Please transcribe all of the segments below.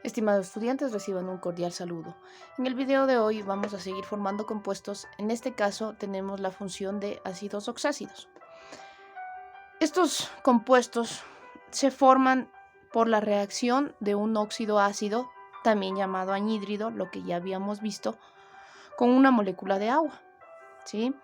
Estimados estudiantes, reciban un cordial saludo. En el video de hoy vamos a seguir formando compuestos. En este caso tenemos la función de ácidos oxácidos. Estos compuestos se forman por la reacción de un óxido ácido, también llamado anhídrido, lo que ya habíamos visto, con una molécula de agua, ¿sí?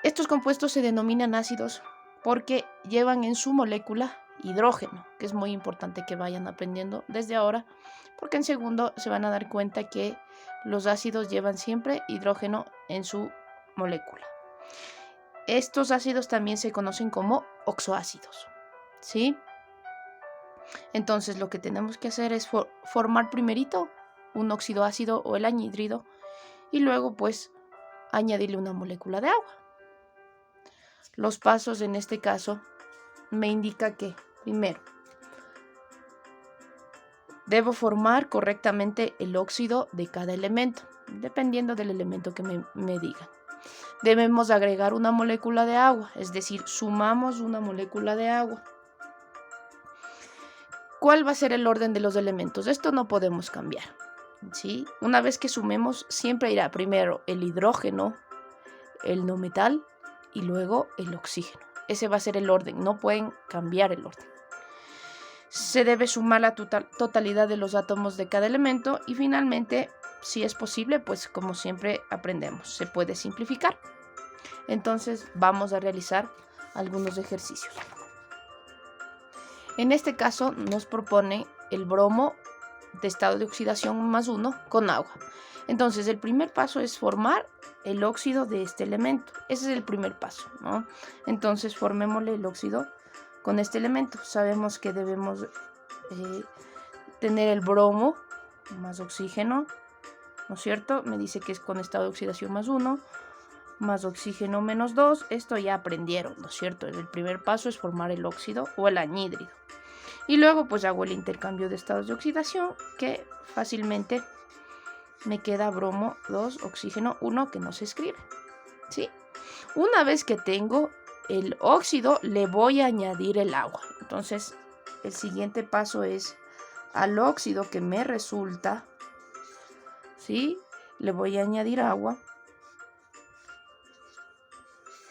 Estos compuestos se denominan ácidos porque llevan en su molécula hidrógeno, que es muy importante que vayan aprendiendo desde ahora, porque en segundo se van a dar cuenta que los ácidos llevan siempre hidrógeno en su molécula. Estos ácidos también se conocen como oxoácidos, ¿sí? Entonces lo que tenemos que hacer es formar primerito un óxido ácido o el anhídrido y luego pues añadirle una molécula de agua. Los pasos en este caso me indica que, primero, debo formar correctamente el óxido de cada elemento, dependiendo del elemento que me digan. Debemos agregar una molécula de agua, es decir, sumamos una molécula de agua. ¿Cuál va a ser el orden de los elementos? Esto no podemos cambiar, ¿sí? Una vez que sumemos, siempre irá primero el hidrógeno, el no metal y luego el oxígeno. Ese va a ser el orden, no pueden cambiar el orden. Se debe sumar la totalidad de los átomos de cada elemento y finalmente, si es posible, pues como siempre aprendemos, se puede simplificar. Entonces vamos a realizar algunos ejercicios. En este caso nos propone el bromo de estado de oxidación +1 con agua. Entonces el primer paso es formar el óxido de este elemento. Ese es el primer paso, ¿no? Entonces formémosle el óxido con este elemento. Sabemos que debemos tener el bromo más oxígeno, ¿no es cierto? Me dice que es con estado de oxidación +1, más oxígeno -2. Esto ya aprendieron, ¿no es cierto? El primer paso es formar el óxido o el anhídrido. Y luego pues hago el intercambio de estados de oxidación, que fácilmente me queda bromo 2, oxígeno 1, que no se escribe, ¿sí? Una vez que tengo el óxido, le voy a añadir el agua. Entonces, el siguiente paso es al óxido que me resulta, ¿sí? Le voy a añadir agua.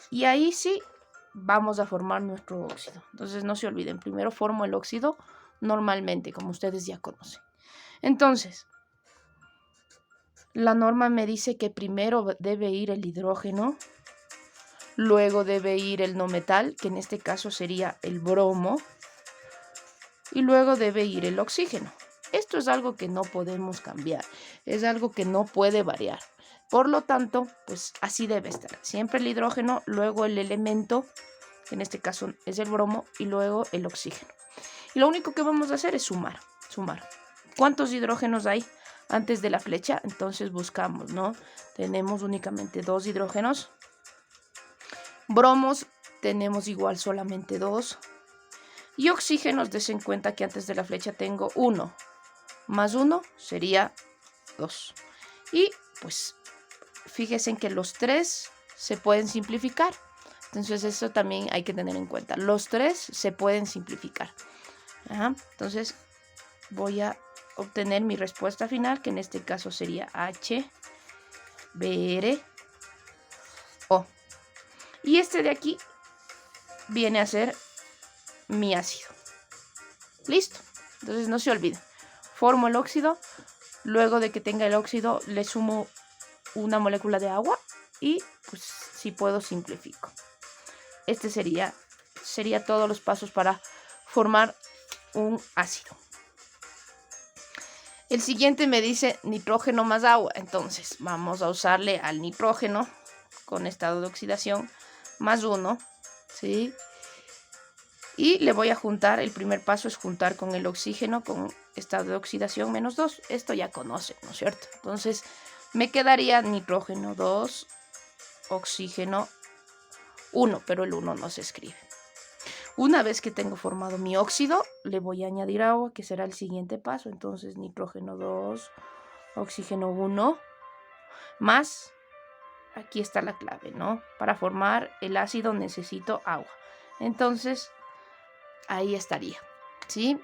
Y ahí sí vamos a formar nuestro óxido. Entonces, no se olviden, primero formo el óxido normalmente, como ustedes ya conocen. Entonces, la norma me dice que primero debe ir el hidrógeno, luego debe ir el no metal, que en este caso sería el bromo, y luego debe ir el oxígeno. Esto es algo que no podemos cambiar, es algo que no puede variar. Por lo tanto, pues así debe estar. Siempre el hidrógeno, luego el elemento, que en este caso es el bromo, y luego el oxígeno. Y lo único que vamos a hacer es sumar. ¿Cuántos hidrógenos hay antes de la flecha? Entonces buscamos, ¿no? Tenemos únicamente 2 hidrógenos. Bromos tenemos igual solamente 2. Y oxígenos, desen cuenta que antes de la flecha tengo 1. Más 1 sería 2. Y pues fíjense en que los 3 se pueden simplificar. Entonces eso también hay que tener en cuenta. Los 3 se pueden simplificar. Entonces voy a obtener mi respuesta final, que en este caso sería HBrO. Y este de aquí viene a ser mi ácido. Listo. Entonces no se olviden. Formo el óxido. Luego de que tenga el óxido, le sumo una molécula de agua y pues si puedo simplifico. Este sería todos los pasos para formar un ácido. El siguiente me dice nitrógeno más agua. Entonces vamos a usarle al nitrógeno con estado de oxidación +1, ¿sí? Y le voy a juntar, el primer paso es juntar con el oxígeno con estado de oxidación -2. Esto ya conocen, ¿no es cierto? Entonces me quedaría nitrógeno 2, oxígeno 1, pero el 1 no se escribe. Una vez que tengo formado mi óxido, le voy a añadir agua, que será el siguiente paso. Entonces, nitrógeno 2, oxígeno 1, más, aquí está la clave, ¿no? Para formar el ácido necesito agua. Entonces, ahí estaría, ¿sí?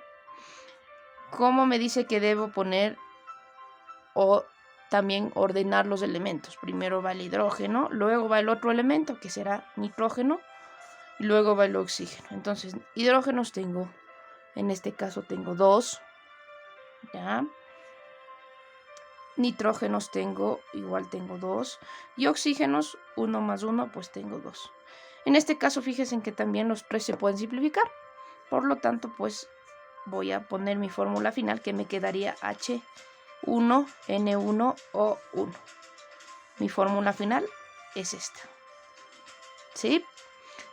¿Cómo me dice que debo poner o también ordenar los elementos? Primero va el hidrógeno, luego va el otro elemento que será nitrógeno y luego va el oxígeno. Entonces, hidrógenos tengo, en este caso tengo 2, ¿ya? Nitrógenos igual tengo 2 y oxígenos 1 más 1 pues tengo 2. En este caso fíjense que también los 3 se pueden simplificar, por lo tanto pues voy a poner mi fórmula final que me quedaría H1N1O1. Mi fórmula final es esta, ¿sí?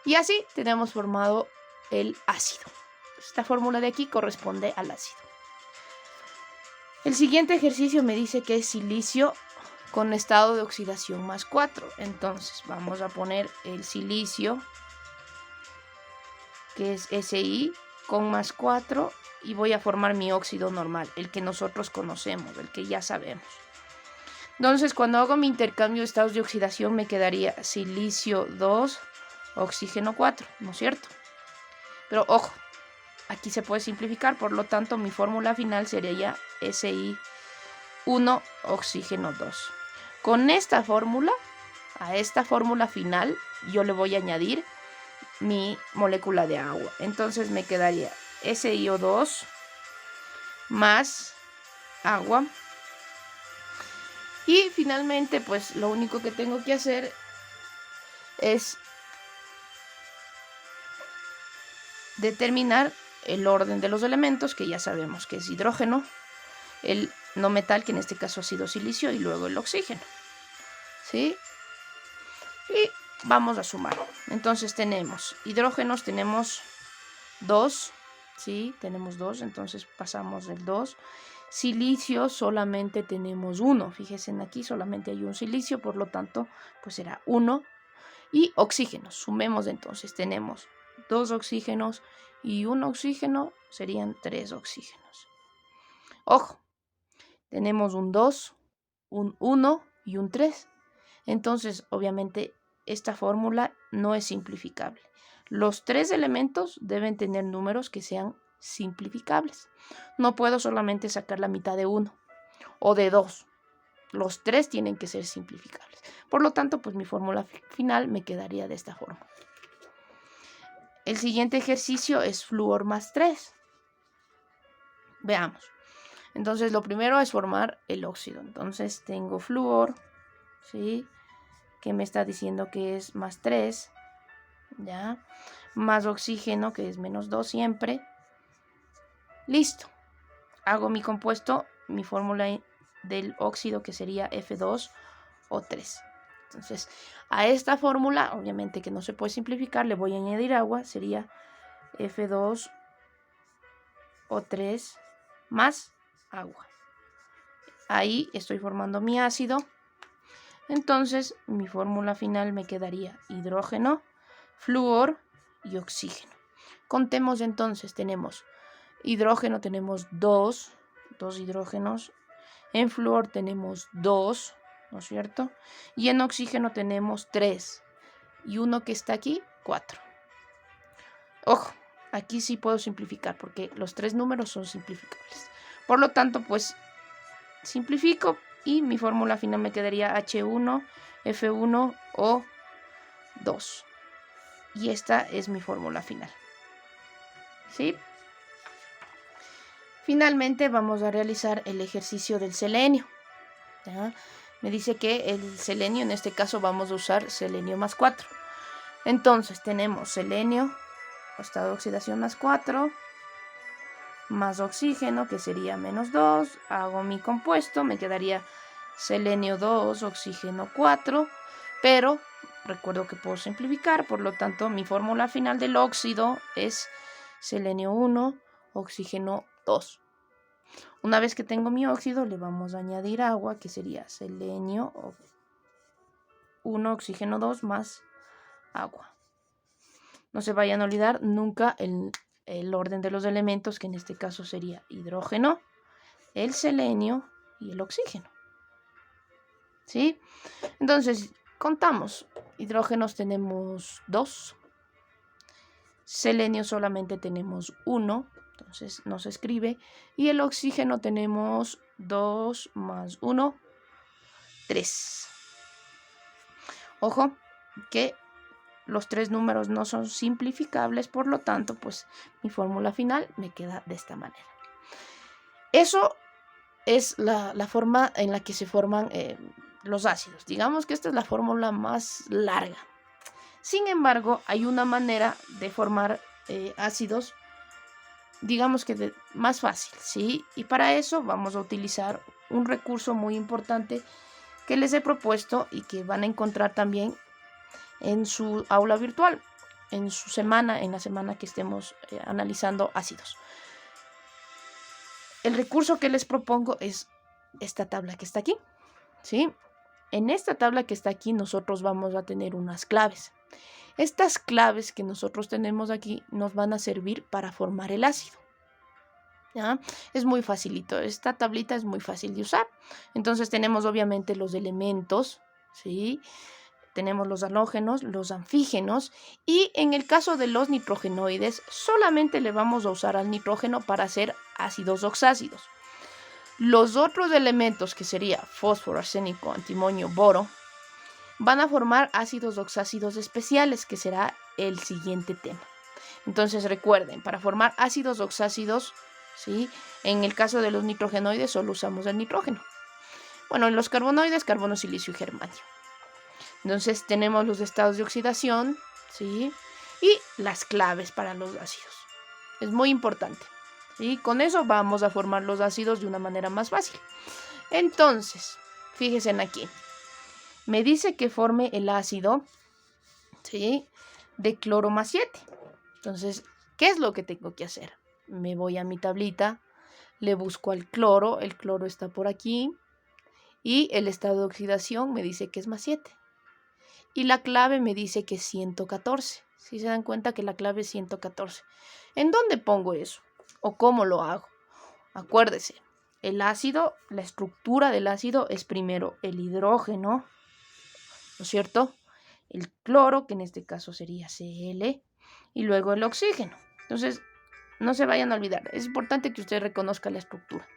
Y así tenemos formado el ácido. Esta fórmula de aquí corresponde al ácido. El siguiente ejercicio me dice que es silicio con estado de oxidación más 4. Entonces vamos a poner el silicio, que es Si, con más 4, y voy a formar mi óxido normal, el que nosotros conocemos, el que ya sabemos. Entonces cuando hago mi intercambio de estados de oxidación me quedaría silicio 2, oxígeno 4, ¿no es cierto? Pero ojo, aquí se puede simplificar, por lo tanto mi fórmula final sería Si1, oxígeno 2. Con esta fórmula, a esta fórmula final, yo le voy a añadir mi molécula de agua. Entonces me quedaría SiO2 más agua. Y finalmente, pues lo único que tengo que hacer es determinar el orden de los elementos, que ya sabemos que es hidrógeno, el no metal, que en este caso ha sido silicio, y luego el oxígeno, ¿sí? Y vamos a sumar. Entonces tenemos hidrógenos, tenemos 2, ¿sí? Tenemos 2, entonces pasamos del 2. Silicio solamente tenemos 1, fíjense aquí solamente hay un silicio, por lo tanto pues será 1. Y oxígenos, sumemos entonces, tenemos 2 oxígenos y 1 oxígeno, serían 3 oxígenos. Ojo, tenemos un 2, un 1 y un 3. Entonces, obviamente, esta fórmula no es simplificable. Los 3 elementos deben tener números que sean simplificables. No puedo solamente sacar la mitad de 1 o de 2. Los 3 tienen que ser simplificables. Por lo tanto, pues mi fórmula final me quedaría de esta forma. El siguiente ejercicio es flúor más 3. Veamos. Entonces, lo primero es formar el óxido. Entonces, tengo flúor, ¿sí? Que me está diciendo que es más 3, ¿ya? Más oxígeno, que es menos 2 siempre. Listo. Hago mi compuesto, mi fórmula del óxido, que sería F2O3. Entonces, a esta fórmula, obviamente que no se puede simplificar, le voy a añadir agua, sería F2O3 más agua. Ahí estoy formando mi ácido. Entonces, mi fórmula final me quedaría hidrógeno, flúor y oxígeno. Contemos entonces, tenemos hidrógeno, tenemos 2 hidrógenos. En flúor tenemos 2, ¿no es cierto? Y en oxígeno tenemos 3. Y uno que está aquí, 4. Ojo, aquí sí puedo simplificar porque los 3 números son simplificables. Por lo tanto, pues simplifico y mi fórmula final me quedaría H1F1O2. Y esta es mi fórmula final, ¿sí? Finalmente vamos a realizar el ejercicio del selenio, ¿ya? Me dice que el selenio, en este caso vamos a usar selenio más 4. Entonces tenemos selenio, estado de oxidación más 4, más oxígeno, que sería menos 2. Hago mi compuesto, me quedaría selenio 2, oxígeno 4, pero recuerdo que puedo simplificar, por lo tanto mi fórmula final del óxido es selenio 1, oxígeno 2. Una vez que tengo mi óxido, le vamos a añadir agua, que sería selenio 1, oxígeno 2 más agua. No se vayan a olvidar nunca el orden de los elementos, que en este caso sería hidrógeno, el selenio y el oxígeno, ¿sí? Entonces, contamos. Hidrógenos tenemos 2. Selenio solamente tenemos 1. Entonces nos escribe. Y el oxígeno tenemos 2 más 1, 3. Ojo que los 3 números no son simplificables, por lo tanto, pues mi fórmula final me queda de esta manera. Eso es la forma en la que se forman los ácidos. Digamos que esta es la fórmula más larga. Sin embargo, hay una manera de formar ácidos, digamos que más fácil, ¿sí? Y para eso vamos a utilizar un recurso muy importante que les he propuesto y que van a encontrar también en su aula virtual, en la semana que estemos analizando ácidos. El recurso que les propongo es esta tabla que está aquí, ¿sí? En esta tabla que está aquí nosotros vamos a tener unas claves. Estas claves que nosotros tenemos aquí nos van a servir para formar el ácido, ¿ya? Es muy facilito, esta tablita es muy fácil de usar. Entonces tenemos obviamente los elementos, ¿sí? Tenemos los halógenos, los anfígenos, y en el caso de los nitrogenoides solamente le vamos a usar al nitrógeno para hacer ácidos oxácidos. Los otros elementos, que sería fósforo, arsénico, antimonio, boro, van a formar ácidos oxácidos especiales, que será el siguiente tema. Entonces recuerden, para formar ácidos oxácidos, ¿sí? En el caso de los nitrogenoides solo usamos el nitrógeno. Bueno, en los carbonoides, carbono, silicio y germanio. Entonces tenemos los estados de oxidación, ¿sí? Y las claves para los ácidos. Es muy importante, ¿sí? Con eso vamos a formar los ácidos de una manera más fácil. Entonces, fíjense aquí. Me dice que forme el ácido, ¿sí? De cloro más 7. Entonces, ¿qué es lo que tengo que hacer? Me voy a mi tablita, le busco al cloro, el cloro está por aquí, y el estado de oxidación me dice que es más 7. Y la clave me dice que es 114. Si se dan cuenta que la clave es 114. ¿En dónde pongo eso? ¿O cómo lo hago? Acuérdese, el ácido, la estructura del ácido es primero el hidrógeno, ¿no es cierto? El cloro, que en este caso sería Cl, y luego el oxígeno. Entonces, no se vayan a olvidar. Es importante que usted reconozca la estructura.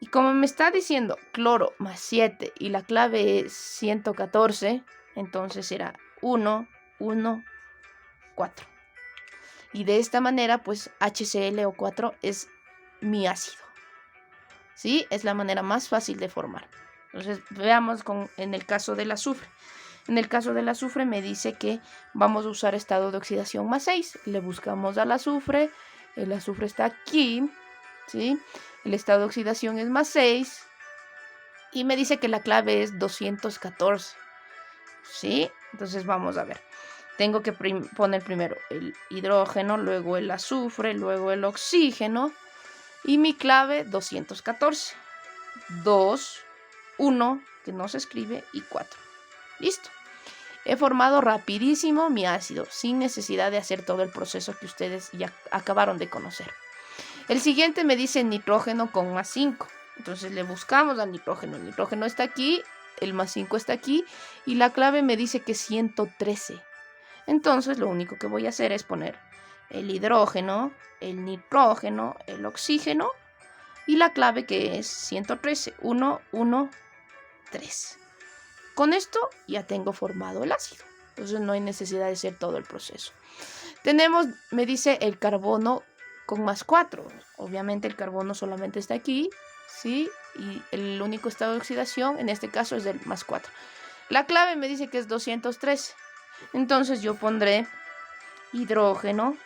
Y como me está diciendo cloro más 7 y la clave es 114, entonces será 1, 1, 4. Y de esta manera, pues HClO4 es mi ácido, ¿sí? Es la manera más fácil de formar. Entonces, veamos en el caso del azufre. En el caso del azufre me dice que vamos a usar estado de oxidación más 6. Le buscamos al azufre. El azufre está aquí, ¿sí? El estado de oxidación es más 6. Y me dice que la clave es 214. ¿Sí? Entonces vamos a ver. Tengo que poner primero el hidrógeno, luego el azufre, luego el oxígeno. Y mi clave 214. 2, 1, que no se escribe, y 4. Listo. He formado rapidísimo mi ácido, sin necesidad de hacer todo el proceso que ustedes ya acabaron de conocer. El siguiente me dice nitrógeno con más 5. Entonces le buscamos al nitrógeno. El nitrógeno está aquí, el más 5 está aquí, y la clave me dice que es 113. Entonces lo único que voy a hacer es poner el hidrógeno, el nitrógeno, el oxígeno, y la clave que es 113. 1, 1, 3. Con esto ya tengo formado el ácido. Entonces no hay necesidad de hacer todo el proceso. Tenemos, me dice el carbono con más 4. Obviamente el carbono solamente está aquí, ¿sí? Y el único estado de oxidación en este caso es del más 4. La clave me dice que es 213. Entonces yo pondré hidrógeno,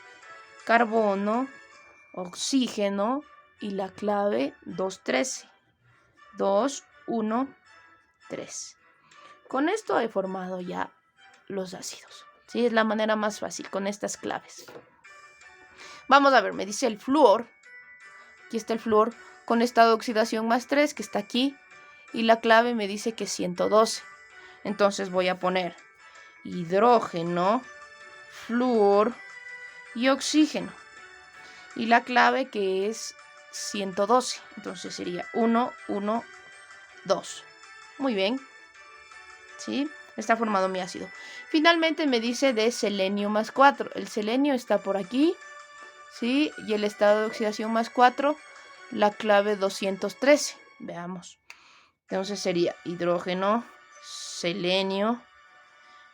carbono, oxígeno y la clave 213. 2, 1, 3. Con esto he formado ya los ácidos, ¿sí? Es la manera más fácil con estas claves. Vamos a ver, me dice el flúor. Aquí está el flúor con estado de oxidación más 3, que está aquí. Y la clave me dice que es 112. Entonces voy a poner hidrógeno, flúor y oxígeno. Y la clave que es 112. Entonces sería 1, 1, 2. Muy bien. ¿Sí? Está formado mi ácido. Finalmente me dice de selenio más 4. El selenio está por aquí, ¿sí? Y el estado de oxidación más 4, la clave 213. Veamos. Entonces sería hidrógeno, selenio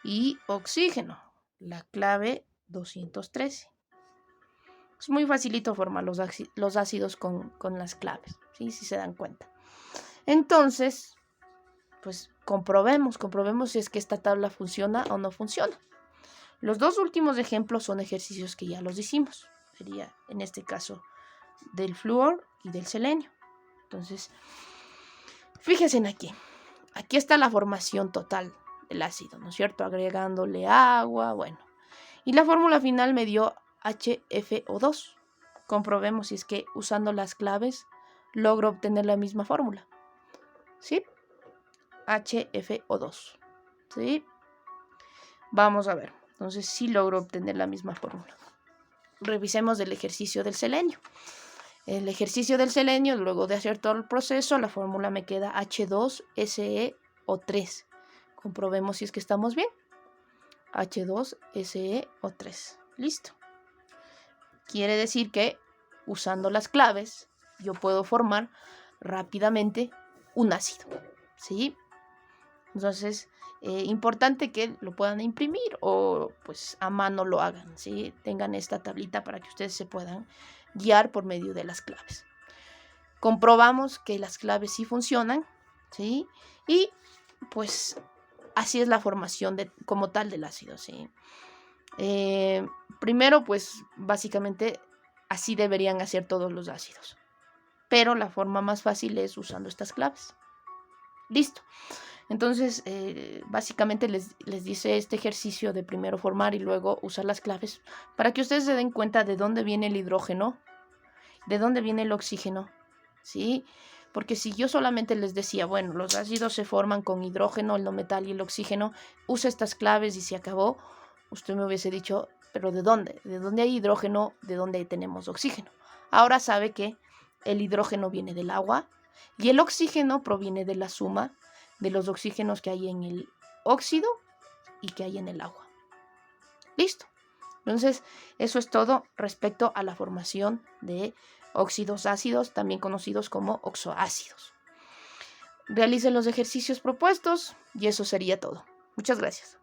y oxígeno. La clave 213. Es muy facilito formar los ácidos con las claves, ¿sí? Si se dan cuenta. Entonces, pues comprobemos si es que esta tabla funciona o no funciona. Los dos últimos ejemplos son ejercicios que ya los hicimos. Sería en este caso del flúor y del selenio. Entonces, fíjense aquí. Aquí está la formación total del ácido, ¿no es cierto? Agregándole agua, bueno. Y la fórmula final me dio HFO2. Comprobemos si es que usando las claves logro obtener la misma fórmula. ¿Sí? HFO2. ¿Sí? Vamos a ver. Entonces sí logro obtener la misma fórmula. Revisemos el ejercicio del selenio. El ejercicio del selenio, luego de hacer todo el proceso, la fórmula me queda H2SeO3. Comprobemos si es que estamos bien. H2SeO3. Listo. Quiere decir que usando las claves yo puedo formar rápidamente un ácido. ¿Sí? Entonces, importante que lo puedan imprimir o pues a mano lo hagan, ¿sí? Tengan esta tablita para que ustedes se puedan guiar por medio de las claves. Comprobamos que las claves sí funcionan, ¿sí? Y pues así es la formación como tal del ácido, ¿sí? Primero, pues básicamente así deberían hacer todos los ácidos. Pero la forma más fácil es usando estas claves. Listo. Entonces, básicamente les dice este ejercicio de primero formar y luego usar las claves para que ustedes se den cuenta de dónde viene el hidrógeno, de dónde viene el oxígeno, ¿sí? Porque si yo solamente les decía, bueno, los ácidos se forman con hidrógeno, el no metal y el oxígeno, usa estas claves y se acabó, usted me hubiese dicho, ¿pero de dónde? ¿De dónde hay hidrógeno? ¿De dónde tenemos oxígeno? Ahora sabe que el hidrógeno viene del agua y el oxígeno proviene de la suma de los oxígenos que hay en el óxido y que hay en el agua. Listo. Entonces, eso es todo respecto a la formación de óxidos ácidos, también conocidos como oxoácidos. Realicen los ejercicios propuestos y eso sería todo. Muchas gracias.